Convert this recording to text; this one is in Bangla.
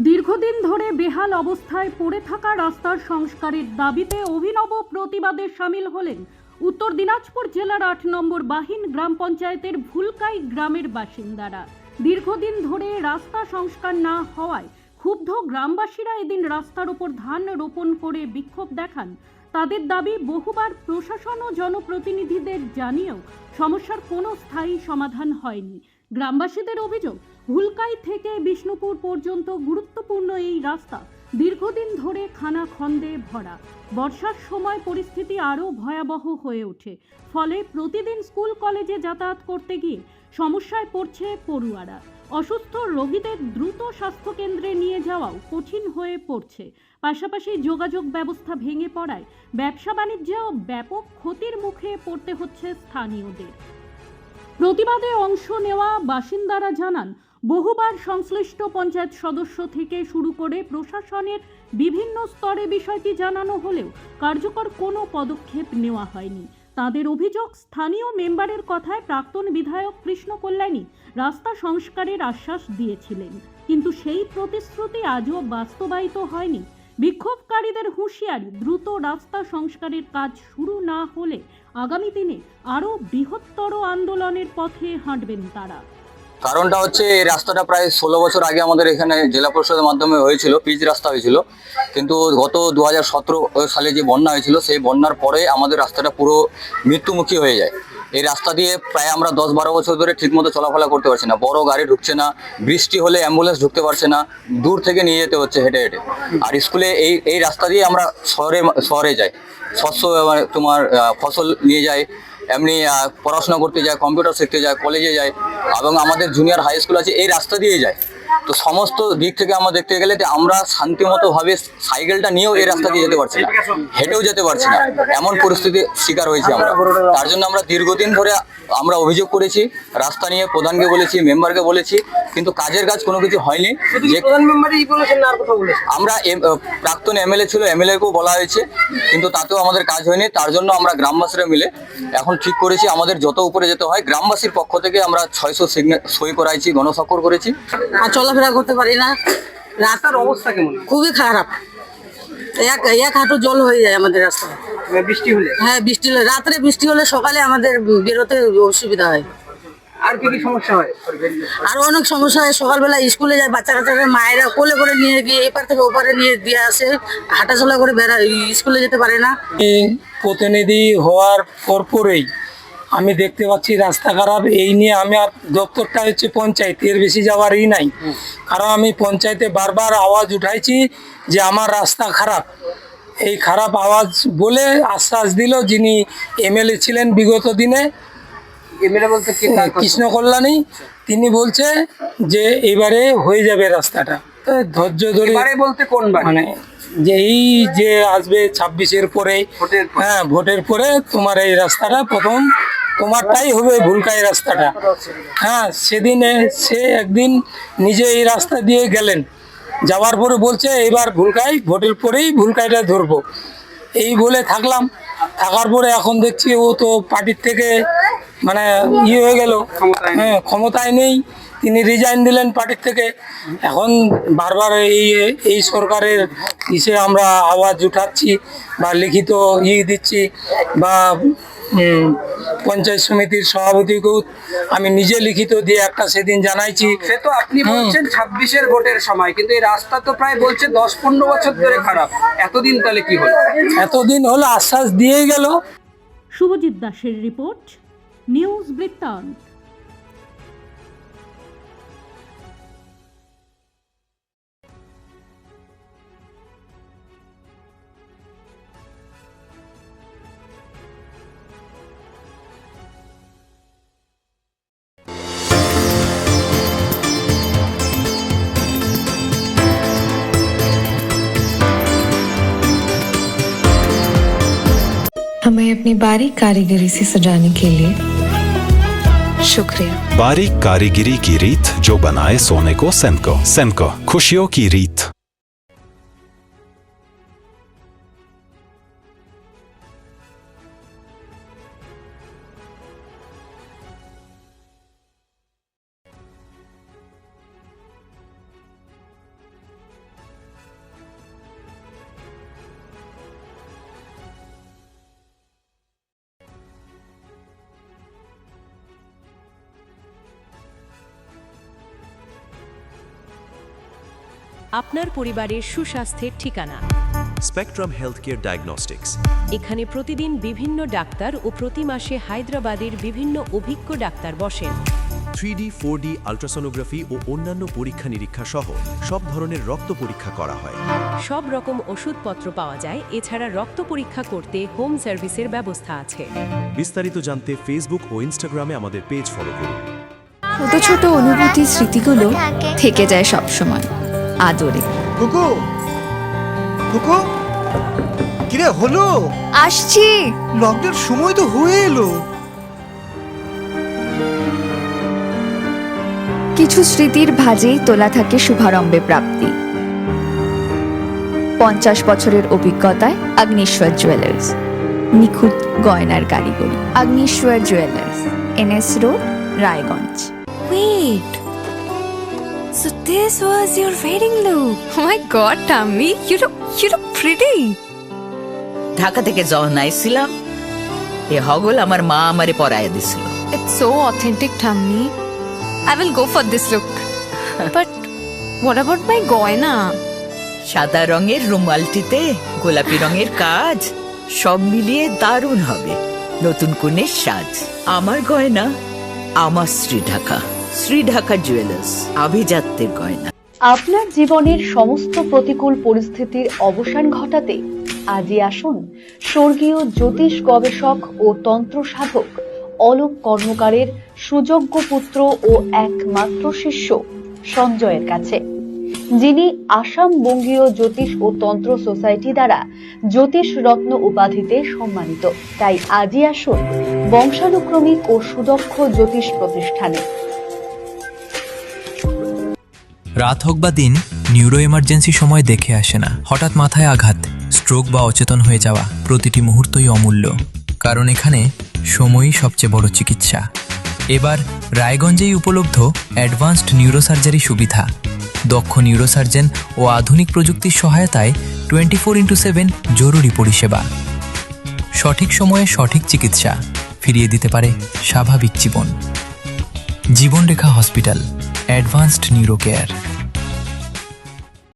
দীর্ঘদিন ধরে বেহাল অবস্থায় পড়ে থাকা রাস্তার সংস্কারের দাবিতে অভিনব প্রতিবাদে সামিল হলেন উত্তর দিনাজপুর জেলার ৮ নম্বর বাহিন গ্রাম পঞ্চায়েতের ভুলকাই গ্রামের বাসিন্দারা। দীর্ঘদিন ধরে রাস্তা সংস্কার না হওয়ায় ক্ষুব্ধ গ্রামবাসীরা এদিন রাস্তার উপর ধান রোপণ করে বিক্ষোভ দেখান। তাদের দাবি, বহুবার প্রশাসন ও জনপ্রতিনিধিদের জানিয়েও সমস্যার কোনো স্থায়ী সমাধান হয়নি। গ্রামবাসীদের অভিযোগ, ভুলকাই থেকে বিষ্ণুপুর পর্যন্ত গুরুত্বপূর্ণ এই রাস্তা দীর্ঘদিন ধরে খানাখন্দে ভরা। বর্ষার সময় পরিস্থিতি আরও ভয়াবহ হয়ে ওঠে, ফলে প্রতিদিন স্কুল কলেজে যাতায়াত করতে গিয়ে সমস্যায় পড়ছে পড়ুয়ারা। অসুস্থ রোগীদের দ্রুত স্বাস্থ্যকেন্দ্রে নিয়ে যাওয়াও কঠিন হয়ে পড়ছে। পাশাপাশি যোগাযোগ ব্যবস্থা ভেঙে পড়ায় ব্যবসা বাণিজ্যেও ব্যাপক ক্ষতির মুখে পড়তে হচ্ছে স্থানীয়দের। প্রতিবাদে অংশ নেওয়া বাসিন্দারা জানান, বহুবার সংশ্লিষ্ট পঞ্চায়েত সদস্য থেকে শুরু করে প্রশাসনের বিভিন্ন স্তরে বিষয়টি জানানো হলেও কার্যকর কোনো পদক্ষেপ নেওয়া হয়নি। তাদের অভিযোগ, স্থানীয় মেম্বারের কথায় প্রাক্তন বিধায়ক কৃষ্ণ কল্যাণী রাস্তা সংস্কারের আশ্বাস দিয়েছিলেন, কিন্তু সেই প্রতিশ্রুতি আজও বাস্তবায়িত হয়নি। বিক্ষোভকারীদের হুঁশিয়ারি, দ্রুত রাস্তা সংস্কারের কাজ শুরু না হলে আগামী দিনে আরও বৃহত্তর আন্দোলনের পথে হাঁটবেন তারা। কারণটা হচ্ছে, এই রাস্তাটা প্রায় 16 বছর আগে আমাদের এখানে জেলা পরিষদের মাধ্যমে হয়েছিল, পিচ রাস্তা হয়েছিল। কিন্তু গত 2017 সালে যে বন্যা হয়েছিল, সেই বন্যার পরে আমাদের রাস্তাটা পুরো মৃত্যুমুখী হয়ে যায়। এই রাস্তা দিয়ে প্রায় আমরা 10-12 বছর ধরে ঠিকমতো চলাফেরা করতে পারছি না। বড় গাড়ি ঢুকছে না, বৃষ্টি হলে অ্যাম্বুলেন্স ঢুকতে পারছে না, দূর থেকে নিয়ে যেতে হচ্ছে হেঁটে হেঁটে। আর স্কুলে এই রাস্তা দিয়ে আমরা শহরে যাই, শস্য তোমার ফসল নিয়ে যাই, এমনি পড়াশোনা করতে যায়, কম্পিউটার শিখতে যায়, কলেজে যায়, এবং আমাদের জুনিয়র হাই স্কুল আছে, এই রাস্তা দিয়ে যায়। তো সমস্ত দিক থেকে আমরা দেখতে গেলে যে আমরা শান্তিমতোভাবে সাইকেলটা নিয়েও এই রাস্তা দিয়ে যেতে পারছি না, হেঁটেও যেতে পারছি না, এমন পরিস্থিতির শিকার হয়েছি আমরা। তার জন্য আমরা দীর্ঘদিন ধরে আমরা অভিযোগ করেছি, রাস্তা নিয়ে প্রধানকে বলেছি, মেম্বারকে বলেছি, কিন্তু কাজের কাজ কোনো কিছু হয়নি। যে আমরা প্রাক্তন এমএলএ ছিল, এমএলএকেও বলা হয়েছে, কিন্তু তাতেও আমাদের কাজ হয়নি। তার জন্য আমরা গ্রামবাসীরা মিলে এখন ঠিক করেছি, আমাদের যত উপরে যেতে হয় গ্রামবাসীর পক্ষ থেকে আমরা 600 সই করাইছি, গণস্বাক্ষর করেছি। আর চলাফেরা করতে পারি না, রাস্তার অবস্থা কেমন? খুবই খারাপ। এক হাঁটু জল হয়ে যায় আমাদের রাস্তা বৃষ্টি হলে। হ্যাঁ, বৃষ্টি হলে, রাত্রে বৃষ্টি হলে সকালে আমাদের বেরোতে অসুবিধা হয়। আর কি কি সমস্যা হয়? আরো অনেক সমস্যা হয়। সকালবেলা স্কুলে যায় বাচ্চা কাচ্চারা, মায়েরা কোলে করে নিয়ে গিয়ে এপার থেকে ওপারে নিয়ে দিয়ে আসে, হাঁটাচলা করে স্কুলে যেতে পারে না। প্রতিনিধি হওয়ার পরপরেই আমি দেখতে পাচ্ছি রাস্তা খারাপ। এই নিয়ে আমার দপ্তরটা হচ্ছে পঞ্চায়েত, এর বেশি যাওয়ারই নাই। কারণ আমি পঞ্চায়েতে বারবার আওয়াজ উঠাইছি যে আমার রাস্তা খারাপ। এই খারাপ আওয়াজ বলে আশ্বাস দিল যিনি এমএলএ ছিলেন বিগত দিনে, এমএলএ বলতে কি? কৃষ্ণ কল্যাণী। তিনি বলছে যে এবারে হয়ে যাবে রাস্তাটা। ধৈর্য ধরে বলতে কোন মানে যে এই যে আসবে 26-এর পরে, হ্যাঁ ভোটের পরে তোমার এই রাস্তাটা প্রথম তোমারটাই হবে, ভুলকাই রাস্তাটা। হ্যাঁ, সেদিনে সে একদিন নিজে এই রাস্তা দিয়ে গেলেন, যাওয়ার পরে বলছে এবার ভুলকাই, ভোটের পরেই ভুলকাইটা ধরবো। এই বলে থাকলাম, থাকার পরে এখন দেখছি ও তো পার্টির থেকে মানে হয়ে গেল, হ্যাঁ ক্ষমতায় নেই, তিনি রিজাইন দিলেন পার্টির থেকে। এখন বারবার এই সরকারের আমরা আওয়াজ উঠাচ্ছি বা লিখিত দিচ্ছি, বা পঞ্চায়েত সমিতির সভাপতিকেও আমি নিজে লিখিত দিয়ে একটা সেদিন জানাইছি। সে তো আপনি বলছেন 26-এর ভোটের সময়, কিন্তু এই রাস্তা তো প্রায় বলছে 10-15 বছর ধরে খারাপ। এতদিন তাহলে কি হলো? এতদিন হলো আশ্বাস দিয়েই গেল। শুভজিৎ দাসের রিপোর্ট, নিউজ বৃত্তান্ত। हमें अपनी बारीक कारीगरी से सजाने के लिए शुक्रिया। बारीक कारीगरी की रीत जो बनाए सोने को सेमको खुशियों की रीत। আপনার পরিবারের সুস্বাস্থ্যের ঠিকানা। Spectrum healthcare diagnostics. এখানে প্রতিদিন বিভিন্ন ডাক্তার ও প্রতি মাসে হায়দ্রাবাদের বিভিন্ন অভিজ্ঞ ডাক্তার বসেন। 3D, 4D আল্ট্রাসোনোগ্রাফি ও অন্যান্য পরীক্ষা নিরীক্ষা সহ সব ধরনের রক্ত পরীক্ষা করা হয়। সব রকম ওষুধপত্র পাওয়া যায়। এছাড়া রক্ত পরীক্ষা করতে হোম সার্ভিসের ব্যবস্থা আছে। বিস্তারিত জানতে ফেসবুক ও ইনস্টাগ্রামে আমাদের পেজ ফলো করুন। ছোট ছোট অনুভূতি স্মৃতিগুলো থেকে যায় সব সময় আদরে। কুকু কুকু কিরে হলো? আসছি। লকডাউন সময় তো হয়ে এলো। কিছু স্মৃতির ভাজেই তোলা থাকে শুভারম্ভে প্রাপ্তি। 50 বছরের অভিজ্ঞতায় অগ্নিশ্বর জুয়েলার্স, নিখুঁত গয়নার কারিগরি। Agnishwar jewellers, NS road, Raiganj. Wait. So this was your wedding look. Oh my god, Tammy, you look pretty. Dhaka থেকে যখন আইছিলাম এ হগল আমার মা আমারে পরায় দিছিল। It's so authentic, Tammy. I will go for this look. But what about my goina? সাদা রঙের রুমালটিতে গোলাপি রঙের কাজ, সব মিলিয়ে দারুণ হবে নতুন কনের সাজ। আমার গয়না আমার শ্রী ঢাকা জুয়েলার্স, আভিজাত্যের গয়না। আপনার জীবনের সমস্ত প্রতিকূল পরিস্থিতির অবসান ঘটাতে আজই আসুন স্বর্গীয় জ্যোতিষ গবেষক ও তন্ত্র সাধক অলোক কর্মকারের সুযোগ্য পুত্র ও একমাত্র শিষ্য সঞ্জয়ের কাছে, যিনি আসাম বঙ্গীয় জ্যোতিষ ও তন্ত্র সোসাইটি দ্বারা জ্যোতিষ রত্ন উপাধিতে সম্মানিত। তাই আজই আসুন বংশানুক্রমিক ও সুদক্ষ জ্যোতিষ প্রতিষ্ঠানে। রাত হোক বা দিন, নিউরো এমার্জেন্সি সময় দেখে আসে না। হঠাৎ মাথায় আঘাত, স্ট্রোক বা অচেতন হয়ে যাওয়া, প্রতিটি মুহূর্তই অমূল্য। কারণ এখানে সময়ই সবচেয়ে বড় চিকিৎসা। এবার রায়গঞ্জেই উপলব্ধ অ্যাডভান্সড নিউরোসার্জারি সুবিধা। দক্ষ নিউরোসার্জন ও আধুনিক প্রযুক্তির সহায়তায় 24x7 জরুরি পরিষেবা। সঠিক সময়ে সঠিক চিকিৎসা ফিরিয়ে দিতে পারে স্বাভাবিক জীবন। জীবনরেখা হসপিটাল, অ্যাডভান্সড নিউরো কেয়ার।